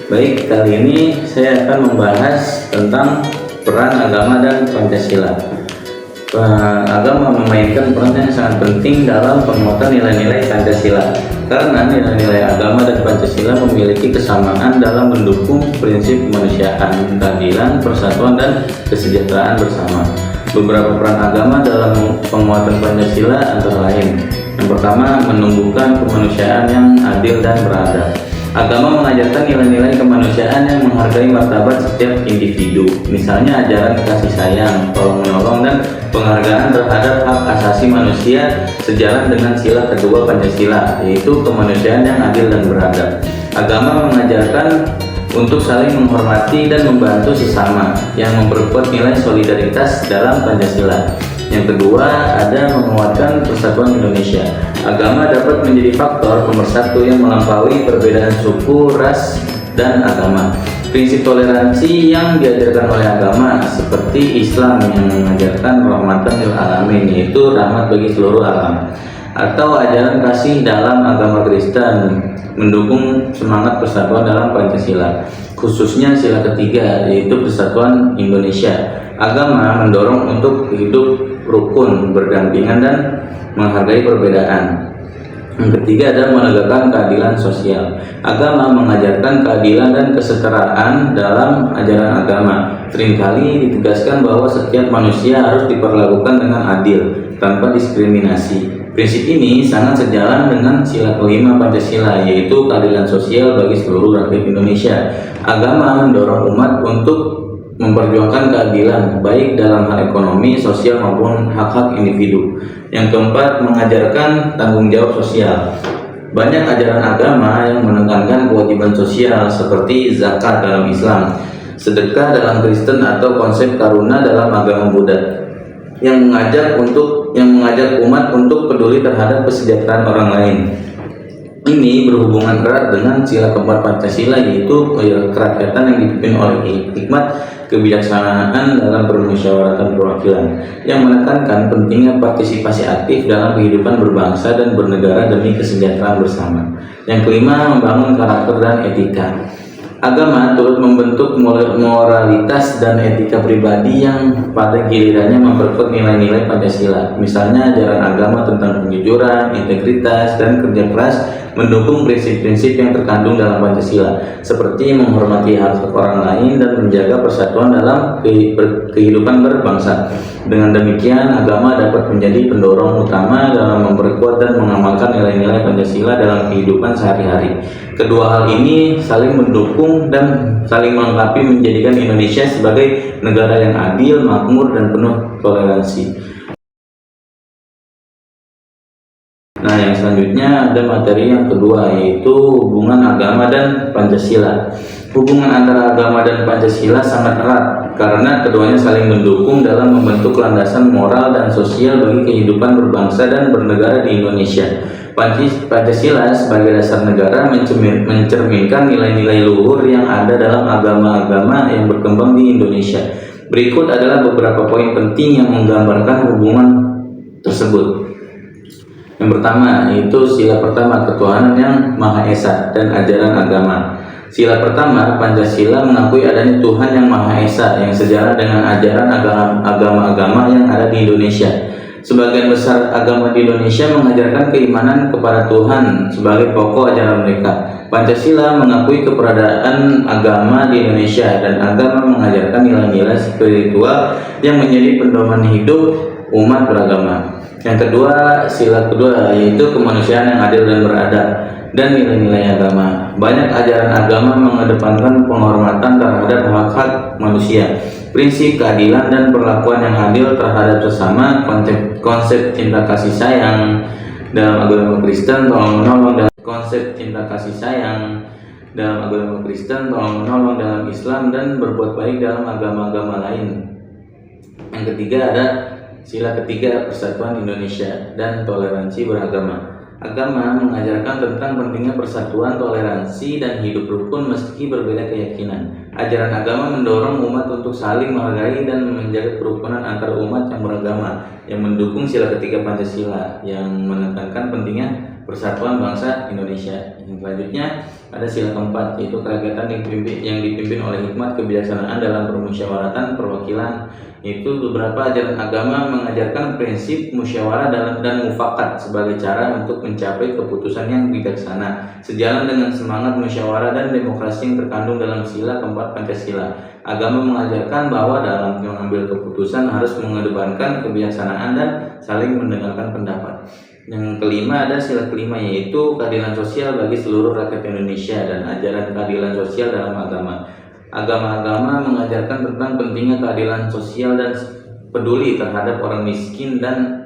Baik, kali ini saya akan membahas tentang peran agama dan Pancasila. Agama memainkan peran yang sangat penting dalam penguatan nilai-nilai Pancasila, karena nilai-nilai agama dan Pancasila memiliki kesamaan dalam mendukung prinsip kemanusiaan, keadilan, persatuan, dan kesejahteraan bersama. Beberapa peran agama dalam penguatan Pancasila antara lain: yang pertama, menumbuhkan kemanusiaan yang adil dan beradab. Agama mengajarkan nilai-nilai kemanusiaan yang menghargai martabat setiap individu, misalnya ajaran kasih sayang, tolong-menolong, dan penghargaan terhadap hak asasi manusia sejalan dengan sila kedua Pancasila, yaitu kemanusiaan yang adil dan beradab. Agama mengajarkan untuk saling menghormati dan membantu sesama, yang memperkuat nilai solidaritas dalam Pancasila. Yang kedua, ada menguatkan persatuan Indonesia. Agama dapat menjadi faktor pemersatu yang melampaui perbedaan suku, ras, dan agama. Prinsip toleransi yang diajarkan oleh agama, seperti Islam yang mengajarkan rahmatan lil alamin, yaitu rahmat bagi seluruh alam, atau ajaran kasih dalam agama Kristen, mendukung semangat persatuan dalam Pancasila, khususnya sila ketiga, yaitu persatuan Indonesia. Agama mendorong untuk hidup rukun, berdampingan, dan menghargai perbedaan. Yang ketiga ada menegakkan keadilan sosial. Agama mengajarkan keadilan dan kesetaraan dalam ajaran agama. Seringkali ditegaskan bahwa setiap manusia harus diperlakukan dengan adil, tanpa diskriminasi. Prinsip ini sangat sejalan dengan sila kelima Pancasila, yaitu keadilan sosial bagi seluruh rakyat Indonesia. Agama mendorong umat untuk memperjuangkan keadilan, baik dalam hal ekonomi, sosial, maupun hak-hak individu. Yang keempat, mengajarkan tanggung jawab sosial. Banyak ajaran agama yang menekankan kewajiban sosial, seperti zakat dalam Islam, sedekah dalam Kristen, atau konsep karuna dalam agama Buddha, yang mengajak umat untuk peduli terhadap kesejahteraan orang lain. Ini berhubungan erat dengan sila keempat Pancasila, yaitu kerakyatan yang dipimpin oleh hikmat kebijaksanaan dalam permusyawaratan perwakilan, yang menekankan pentingnya partisipasi aktif dalam kehidupan berbangsa dan bernegara demi kesejahteraan bersama. Yang kelima, membangun karakter dan etika. Agama turut membentuk moralitas dan etika pribadi yang pada gilirannya memperkuat nilai-nilai Pancasila. Misalnya ajaran agama tentang kejujuran, integritas, dan kerja keras mendukung prinsip-prinsip yang terkandung dalam Pancasila, seperti menghormati hak orang lain dan menjaga persatuan dalam kehidupan berbangsa. Dengan demikian, agama dapat menjadi pendorong utama dalam memperkuat dan mengamalkan nilai-nilai Pancasila dalam kehidupan sehari-hari. Kedua hal ini saling mendukung dan saling melengkapi, menjadikan Indonesia sebagai negara yang adil, makmur, dan penuh toleransi. Nah, yang selanjutnya ada materi yang kedua, yaitu hubungan agama dan Pancasila. Hubungan antara agama dan Pancasila sangat erat karena keduanya saling mendukung dalam membentuk landasan moral dan sosial bagi kehidupan berbangsa dan bernegara di Indonesia. Pancasila sebagai dasar negara mencerminkan nilai-nilai luhur yang ada dalam agama-agama yang berkembang di Indonesia. Berikut adalah beberapa poin penting yang menggambarkan hubungan tersebut. Yang pertama, yaitu sila pertama, ketuhanan yang Maha Esa dan ajaran agama. Sila pertama, Pancasila mengakui adanya Tuhan yang Maha Esa yang sejalan dengan ajaran agama-agama yang ada di Indonesia. Sebagian besar agama di Indonesia mengajarkan keimanan kepada Tuhan sebagai pokok ajaran mereka. Pancasila mengakui keberadaan agama di Indonesia, dan agama mengajarkan nilai-nilai spiritual yang menjadi pedoman hidup umat beragama. Yang kedua, sila kedua, yaitu kemanusiaan yang adil dan beradab dan nilai-nilai agama. Banyak ajaran agama mengedepankan penghormatan terhadap hak-hak manusia, prinsip keadilan dan perlakuan yang adil terhadap sesama, konsep cinta kasih sayang dalam agama Kristen, tolong-menolong dalam konsep cinta kasih sayang dalam agama Kristen, tolong-menolong dalam Islam, dan berbuat baik dalam agama-agama lain. Yang ketiga ada sila ketiga, persatuan Indonesia dan toleransi beragama. Agama mengajarkan tentang pentingnya persatuan, toleransi, dan hidup rukun meski berbeda keyakinan. Ajaran agama mendorong umat untuk saling menghargai dan menjaga kerukunan antar umat yang beragama, yang mendukung sila ketiga Pancasila yang menekankan pentingnya persatuan bangsa Indonesia. Yang Selanjutnya ada sila keempat, yaitu kerakyatan yang dipimpin oleh hikmat kebijaksanaan dalam permusyawaratan perwakilan. Itu beberapa ajaran agama mengajarkan prinsip musyawarah dan mufakat sebagai cara untuk mencapai keputusan yang bijaksana. Sejalan dengan semangat musyawarah dan demokrasi yang terkandung dalam sila keempat Pancasila, agama mengajarkan bahwa dalam mengambil keputusan harus mengedepankan kebijaksanaan dan saling mendengarkan pendapat. Yang kelima ada sila kelima, yaitu keadilan sosial bagi seluruh rakyat Indonesia dan ajaran keadilan sosial dalam agama. Agama-agama mengajarkan tentang pentingnya keadilan sosial dan peduli terhadap orang miskin dan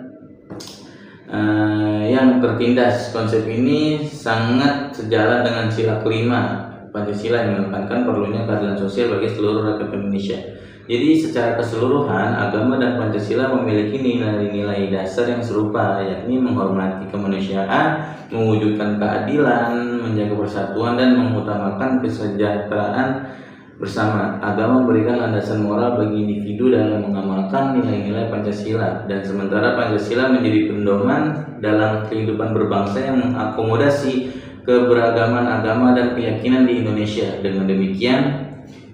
yang tertindas. Konsep ini sangat sejalan dengan sila kelima Pancasila yang menekankan perlunya keadilan sosial bagi seluruh rakyat Indonesia. Jadi secara keseluruhan agama dan Pancasila memiliki nilai-nilai dasar yang serupa, yakni menghormati kemanusiaan, mewujudkan keadilan, menjaga persatuan, dan mengutamakan kesejahteraan bersama. Agama memberikan landasan moral bagi individu dalam mengamalkan nilai-nilai Pancasila, dan sementara Pancasila menjadi pedoman dalam kehidupan berbangsa yang mengakomodasi keberagaman agama dan keyakinan di Indonesia. Dengan demikian,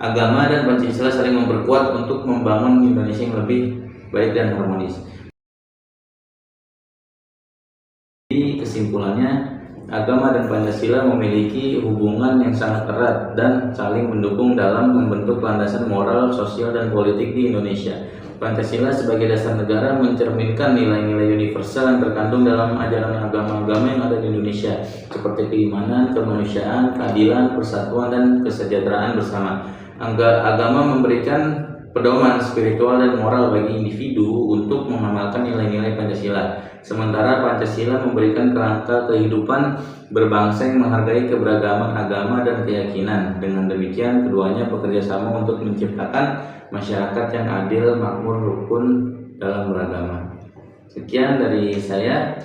agama dan Pancasila saling memperkuat untuk membangun Indonesia yang lebih baik dan harmonis. Jadi kesimpulannya, agama dan Pancasila memiliki hubungan yang sangat erat dan saling mendukung dalam membentuk landasan moral, sosial, dan politik di Indonesia. Pancasila sebagai dasar negara mencerminkan nilai-nilai universal yang terkandung dalam ajaran agama-agama yang ada di Indonesia, seperti keimanan, kemanusiaan, keadilan, persatuan, dan kesejahteraan bersama. Agama memberikan pedoman spiritual dan moral bagi individu untuk mengamalkan nilai-nilai Pancasila. Sementara Pancasila memberikan kerangka kehidupan berbangsa yang menghargai keberagaman agama dan keyakinan. Dengan demikian, keduanya bekerja sama untuk menciptakan masyarakat yang adil, makmur, rukun dalam beragama. Sekian dari saya.